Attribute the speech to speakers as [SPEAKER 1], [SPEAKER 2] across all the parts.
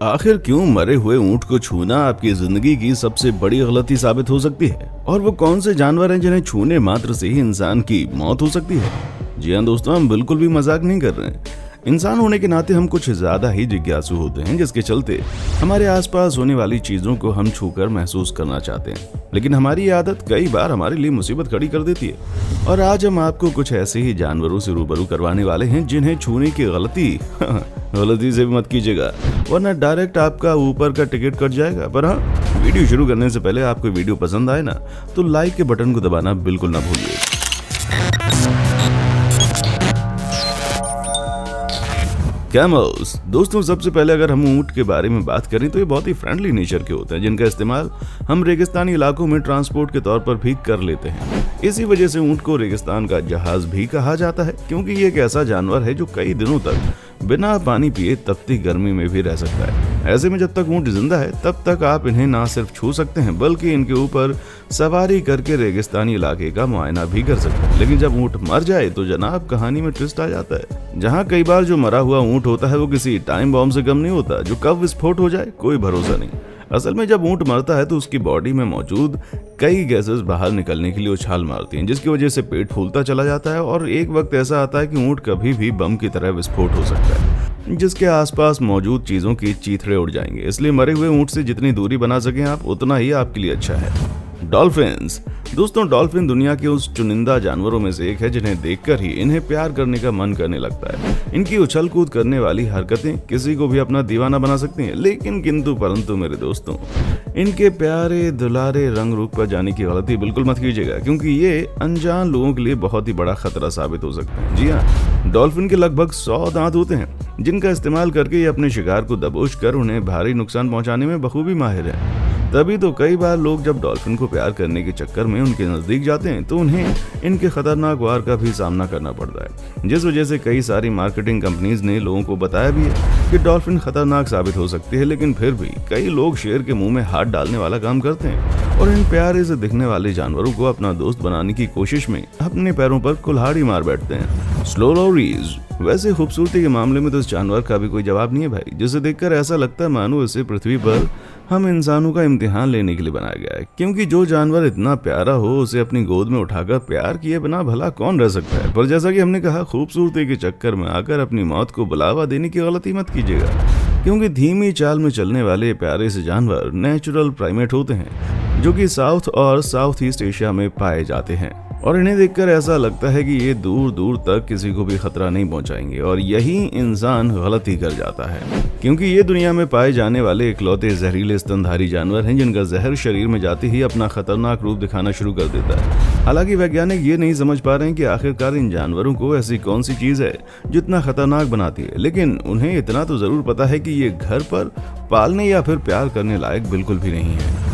[SPEAKER 1] आखिर क्यों मरे हुए ऊंट को छूना आपकी जिंदगी की सबसे बड़ी गलती साबित हो सकती है? और वो कौन से जानवर हैं जिन्हें छूने मात्र से ही इंसान की मौत हो सकती है? जी हाँ दोस्तों, हम बिल्कुल भी मजाक नहीं कर रहे हैं। इंसान होने के नाते हम कुछ ज्यादा ही जिज्ञासु होते हैं, जिसके चलते हमारे आसपास होने वाली चीजों को हम छूकर महसूस करना चाहते हैं। लेकिन हमारी ये आदत कई बार हमारे लिए मुसीबत खड़ी कर देती है। और आज हम आपको कुछ ऐसे ही जानवरों से रूबरू करवाने वाले हैं जिन्हें छूने की गलती से भी मत कीजिएगा, वरना डायरेक्ट आपका ऊपर का टिकट कट जाएगा। पर हाँ, वीडियो शुरू करने से पहले आपको वीडियो पसंद आए ना, तो लाइक के बटन को दबाना बिल्कुल ना भूलिए। कैमल्स दोस्तों, सबसे पहले अगर हम ऊंट के बारे में बात करें तो ये बहुत ही फ्रेंडली नेचर के होते हैं, जिनका इस्तेमाल हम रेगिस्तानी इलाकों में ट्रांसपोर्ट के तौर पर भी कर लेते हैं। इसी वजह से ऊंट को रेगिस्तान का जहाज भी कहा जाता है, क्योंकि ये एक ऐसा जानवर है जो कई दिनों तक बिना पानी पिए तपती गर्मी में भी रह सकता है। ऐसे में जब तक ऊंट जिंदा है तब तक आप इन्हें ना सिर्फ छू सकते हैं, बल्कि इनके ऊपर सवारी करके रेगिस्तानी इलाके का मुआयना भी कर सकते हैं। लेकिन जब ऊंट मर जाए तो जनाब कहानी में ट्विस्ट आ जाता है, जहां कई बार जो मरा हुआ ऊंट होता है वो किसी टाइम बॉम्ब से कम नहीं होता, जो कब विस्फोट हो जाए कोई भरोसा नहीं। असल में जब ऊंट मरता है तो उसकी बॉडी में मौजूद कई गैसेस बाहर निकलने के लिए उछाल मारती हैं, जिसकी वजह से पेट फूलता चला जाता है और एक वक्त ऐसा आता है कि ऊंट कभी भी बम की तरह विस्फोट हो सकता है, जिसके आसपास मौजूद चीजों की चीथड़े उड़ जाएंगे। इसलिए मरे हुए ऊंट से जितनी दूरी बना सकें आप, उतना ही आपके लिए अच्छा है। डॉल्फिन्स दोस्तों, डॉल्फिन दुनिया के उस चुनिंदा जानवरों में से एक है जिन्हें देखकर ही इन्हें प्यार करने का मन करने लगता है। इनकी उछल कूद करने वाली हरकतें किसी को भी अपना दीवाना बना सकती हैं। लेकिन किंतु परंतु मेरे दोस्तों, इनके प्यारे दुलारे रंग रूप पर जाने की गलती बिल्कुल मत कीजिएगा, क्योंकि ये अनजान लोगों के लिए बहुत ही बड़ा खतरा साबित हो सकते हैं। जी हाँ, डॉल्फिन के लगभग 100 दांत होते हैं, जिनका इस्तेमाल करके ये अपने शिकार को दबोच कर उन्हें भारी नुकसान पहुंचाने में बखूबी माहिर है। तभी तो कई बार लोग जब डॉल्फिन को प्यार करने के चक्कर में उनके नजदीक जाते हैं तो उन्हें इनके खतरनाक वार का भी सामना करना पड़ता है, जिस वजह से कई सारी मार्केटिंग कंपनीज ने लोगों को बताया भी है कि डॉल्फिन खतरनाक साबित हो सकती है। लेकिन फिर भी कई लोग शेर के मुंह में हाथ डालने वाला काम करते हैं और इन प्यारे से दिखने वाले जानवरों को अपना दोस्त बनाने की कोशिश में अपने पैरों पर कुल्हाड़ी मार बैठते हैं। स्लोलोरीज वैसे खूबसूरती के मामले में तो इस जानवर का भी कोई जवाब नहीं है भाई, जिसे देखकर ऐसा लगता है मानो इसे पृथ्वी पर हम इंसानों का इम्तिहान लेने के लिए बनाया गया है। क्योंकि जो जानवर इतना प्यारा हो उसे अपनी गोद में उठाकर प्यार किए बिना भला कौन रह सकता है। पर जैसा कि हमने कहा, खूबसूरती के चक्कर में आकर अपनी मौत को बुलावा देने की गलती मत कीजिएगा, क्योंकि धीमी चाल में चलने वाले प्यारे से जानवर नेचुरल प्राइमेट होते हैं, जो कि साउथ और साउथ ईस्ट एशिया में पाए जाते हैं। और इन्हें देखकर ऐसा लगता है कि ये दूर दूर तक किसी को भी खतरा नहीं पहुंचाएंगे, और यही इंसान गलती कर जाता है, क्योंकि ये दुनिया में पाए जाने वाले इकलौते जहरीले स्तनधारी जानवर हैं जिनका जहर शरीर में जाते ही अपना खतरनाक रूप दिखाना शुरू कर देता है। हालांकि वैज्ञानिक ये नहीं समझ पा रहे हैं कि आखिरकार इन जानवरों को ऐसी कौन सी चीज है जितना खतरनाक बनाती है, लेकिन उन्हें इतना तो जरूर पता है कि ये घर पर पालने या फिर प्यार करने लायक बिल्कुल भी नहीं है।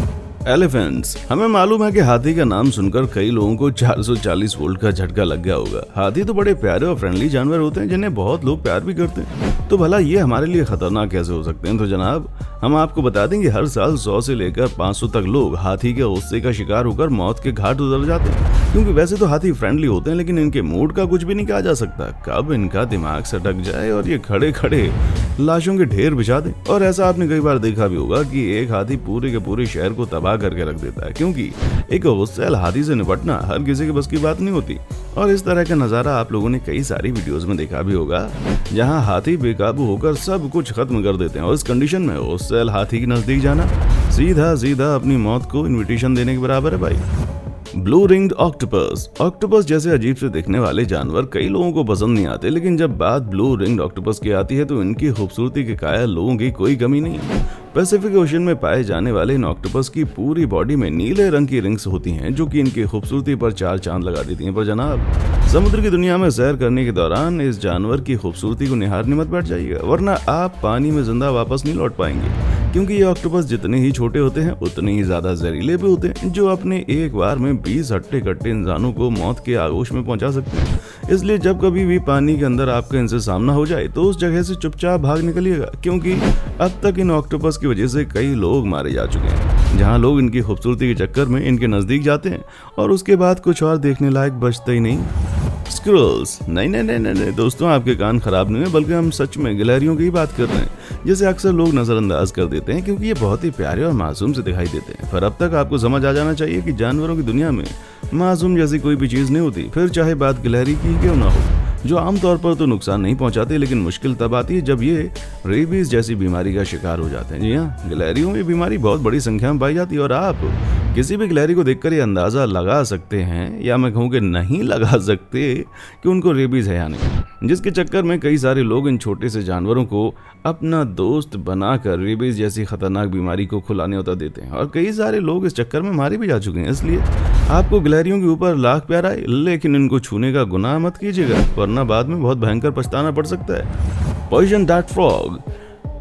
[SPEAKER 1] एलिफेंट्स हमें मालूम है कि हाथी का नाम सुनकर कई लोगों को 440 वोल्ट का झटका लग गया होगा। हाथी तो बड़े प्यारे और फ्रेंडली जानवर होते हैं जिन्हें बहुत लोग प्यार भी करते हैं, तो भला ये हमारे लिए खतरनाक कैसे हो सकते हैं? तो जनाब, हम आपको बता दें कि हर साल 100 से लेकर 500 तक लोग हाथी के गुस्से का शिकार होकर मौत के घाट उतर जाते हैं। क्योंकि वैसे तो हाथी फ्रेंडली होते हैं, लेकिन इनके मूड का कुछ भी नहीं कहा जा सकता। कब इनका दिमाग सटक जाए और ये खड़े खड़े लाशों के ढेर बिछा दें। और ऐसा आपने कई बार देखा भी होगा कि एक हाथी पूरे के पूरे शहर को तबाह करके रख देता है, क्योंकि एक गुस्सैल हाथी से निपटना हर किसी के बस की बात नहीं होती। और इस तरह का नजारा आप लोगों ने कई सारी वीडियोस में देखा भी होगा, जहां हाथी बेकाबू होकर सब कुछ खत्म कर देते हैं। और इस कंडीशन में गुस्सैल हाथी के नजदीक जाना सीधा सीधा अपनी मौत को इन्विटेशन देने के बराबर है भाई। ब्लू रिंग्ड ऑक्टोपस ऑक्टोपस जैसे अजीब से दिखने वाले जानवर कई लोगों को पसंद नहीं आते, लेकिन जब बात ब्लू रिंग्ड ऑक्टोपस की आती है तो इनकी खूबसूरती के कायल लोगों की कोई कमी नहीं है। पैसिफिक ओशन में पाए जाने वाले इन ऑक्टोपस की पूरी बॉडी में नीले रंग की रिंग्स होती हैं, जो कि इनकी खूबसूरती पर 4 चांद लगा देती हैं। पर जनाब, समुद्र की दुनिया में सैर करने के दौरान इस जानवर की खूबसूरती को निहारने मत बैठ जाइएगा, वरना आप पानी में जिंदा वापस नहीं लौट पाएंगे। क्योंकि ये ऑक्टोपस जितने ही छोटे होते हैं उतने ही ज्यादा जहरीले भी होते हैं, जो अपने एक बार में 20 हट्टे कट्टे इंसानों को मौत के आगोश में पहुंचा सकते हैं। इसलिए जब कभी भी पानी के अंदर आपका इनसे सामना हो जाए तो उस जगह से चुपचाप भाग निकलिएगा, क्योंकि अब तक इन ऑक्टोपस की वजह से कई लोग मारे जा चुके हैं, जहां लोग इनकी खूबसूरती के चक्कर में इनके नजदीक जाते हैं और उसके बाद कुछ और देखने लायक बचता ही नहीं। स्क्विरल्स। नहीं दोस्तों, आपके कान खराब नहीं है, बल्कि हम सच में गिलहरियों की ही बात कर रहे हैं, जिसे अक्सर लोग नजरअंदाज कर देते हैं क्योंकि ये बहुत ही प्यारे और मासूम से दिखाई देते हैं। पर अब तक आपको समझ आ जाना चाहिए कि जानवरों की दुनिया में मासूम जैसी कोई भी चीज नहीं होती, फिर चाहे बात गिलहरी की क्यों ना हो, जो आमतौर पर तो नुकसान नहीं पहुंचाते, लेकिन मुश्किल तब आती है जब ये रेबीज जैसी बीमारी का शिकार हो जाते हैं। जी हाँ, गिलहरियों में बीमारी बहुत बड़ी संख्या में पाई जाती है और आप किसी भी गिलहरी को देखकर ये अंदाजा लगा सकते हैं, या मैं कहूँ कि नहीं लगा सकते, कि उनको रेबीज है या नहीं, जिसके चक्कर में कई सारे लोग इन छोटे से जानवरों को अपना दोस्त बनाकर रेबीज जैसी खतरनाक बीमारी को खुला न्योता देते हैं, और कई सारे लोग इस चक्कर में मारे भी जा चुके हैं। इसलिए आपको गिलहरियों के ऊपर लाख प्यार आए, लेकिन इनको छूने का गुनाह मत कीजिएगा, वरना बाद में बहुत भयंकर पछताना पड़ सकता है। Poison dart frog.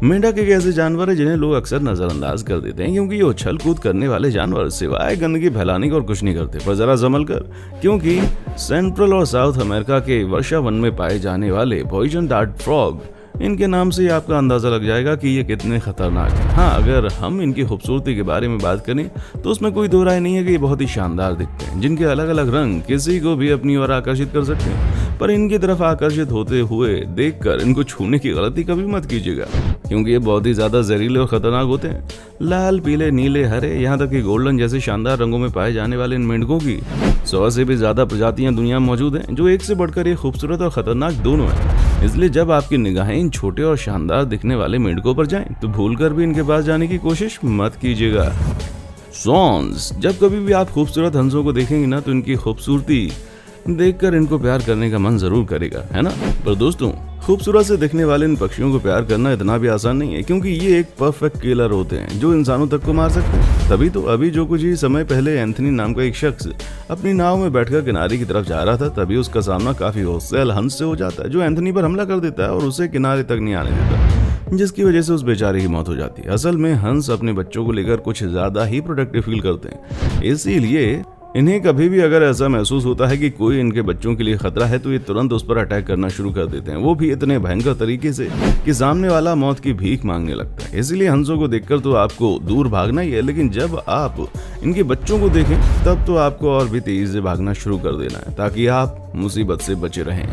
[SPEAKER 1] मेंढक एक ऐसे जानवर है जिन्हें लोग अक्सर नजरअंदाज कर देते हैं क्योंकि ये उछल कूद करने वाले जानवर सिवाय गंदगी फैलाने का और कुछ नहीं करते। पर जरा संभल कर, क्योंकि सेंट्रल और साउथ अमेरिका के वर्षावन में पाए जाने वाले पॉइजन डार्ट फ्रॉग, इनके नाम से आपका अंदाजा लग जाएगा कि ये कितने खतरनाक हैं। हाँ, अगर हम इनकी खूबसूरती के बारे में बात करें तो उसमें कोई दो राय नहीं है कि ये बहुत ही शानदार दिखते हैं, जिनके अलग अलग रंग किसी को भी अपनी ओर आकर्षित कर सकते हैं। पर इनकी तरफ आकर्षित होते हुए देखकर इनको छूने की गलती कभी मत कीजिएगा, क्योंकि ये बहुत ही ज्यादा जहरीले और खतरनाक होते हैं। लाल, पीले, नीले, हरे, यहाँ तक कि गोल्डन जैसे शानदार रंगों में पाए जाने वाले इन मेंढकों की 100 से भी ज्यादा प्रजातियां दुनिया में मौजूद हैं, जो एक से बढ़कर एक खूबसूरत और खतरनाक दोनों हैं। इसलिए जब आपकी निगाहें इन छोटे और शानदार दिखने वाले मेंढकों पर जाएं, तो भूलकर भी इनके पास जाने की कोशिश मत कीजिएगा। स्वॉन्स। जब कभी भी आप खूबसूरत हंसों को देखेंगे ना, तो इनकी खूबसूरती देखकर इनको प्यार करने का मन जरूर करेगा, है ना। पर दोस्तों, खूबसूरत से दिखने वाले इन पक्षियों को प्यार करना इतना भी आसान नहीं है, क्योंकि ये एक परफेक्ट किलर होते हैं जो इंसानों तक को मार सकते हैं। तभी तो अभी जो कुछ ही समय पहले एंथनी नाम का एक शख्स अपनी नाव में बैठकर किनारे की तरफ जा रहा था, तभी उसका सामना काफी होशियार हंस से हो जाता है, जो एंथनी पर हमला कर देता है और उसे किनारे तक नहीं आने देता, जिसकी वजह से उस बेचारे की मौत हो जाती है। असल में हंस अपने बच्चों को लेकर कुछ ज्यादा ही प्रोटेक्टिव फील करते हैं, इसीलिए इन्हें कभी भी अगर ऐसा महसूस होता है कि कोई इनके बच्चों के लिए खतरा है, तो ये तुरंत उस पर अटैक करना शुरू कर देते हैं, वो भी इतने भयंकर तरीके से कि सामने वाला मौत की भीख मांगने लगता है। इसलिए हंसों को देखकर तो आपको दूर भागना ही है, लेकिन जब आप इनके बच्चों को देखें तब तो आपको और भी तेजी से भागना शुरू कर देना है, ताकि आप मुसीबत से बचे रहें।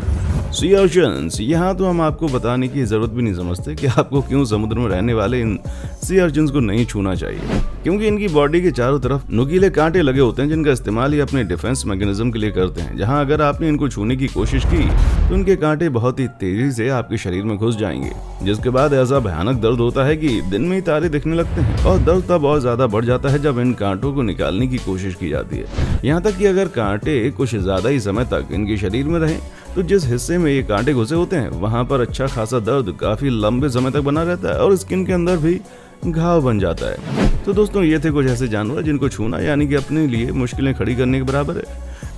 [SPEAKER 1] सी अर्चिन्स। यहाँ तो हम आपको बताने की जरूरत भी नहीं समझते कि आपको क्यों समुद्र में रहने वाले इन सी अर्चिन्स को नहीं छूना चाहिए, क्योंकि इनकी बॉडी के चारों तरफ नुकीले कांटे लगे होते हैं, जिनका इस्तेमाल ये अपने डिफेंस मैकेनिज्म के लिए करते हैं। जहां अगर आपने इनको छूने की कोशिश की तो उनके कांटे बहुत ही तेजी से आपके शरीर में घुस जाएंगे, जिसके बाद ऐसा भयानक दर्द होता है कि दिन में ही तारे दिखने लगते हैं, और दर्द तब और ज्यादा बढ़ जाता है जब इन कांटों को निकालने की कोशिश की जाती है। यहाँ तक कि अगर कांटे कुछ ज्यादा ही समय तक इनके शरीर में रहें, तो जिस हिस्से में ये कांटे घुसे होते हैं वहां पर अच्छा खासा दर्द काफी लंबे समय तक बना रहता है, और स्किन के अंदर भी घाव बन जाता है। तो दोस्तों, ये थे कुछ ऐसे जानवर जिनको छूना यानी कि अपने लिए मुश्किलें खड़ी करने के बराबर है,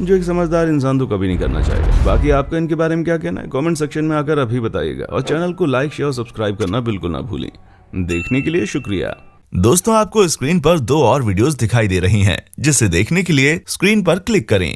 [SPEAKER 1] जो एक समझदार इंसान तो कभी नहीं करना चाहेगा। बाकी आपका इनके बारे में क्या कहना है, कमेंट सेक्शन में आकर अभी बताइएगा, और चैनल को लाइक, शेयर और सब्सक्राइब करना बिल्कुल ना भूलें। देखने के लिए शुक्रिया।
[SPEAKER 2] दोस्तों, आपको स्क्रीन पर 2 और वीडियोस दिखाई दे रही हैं, जिसे देखने के लिए स्क्रीन पर क्लिक करें।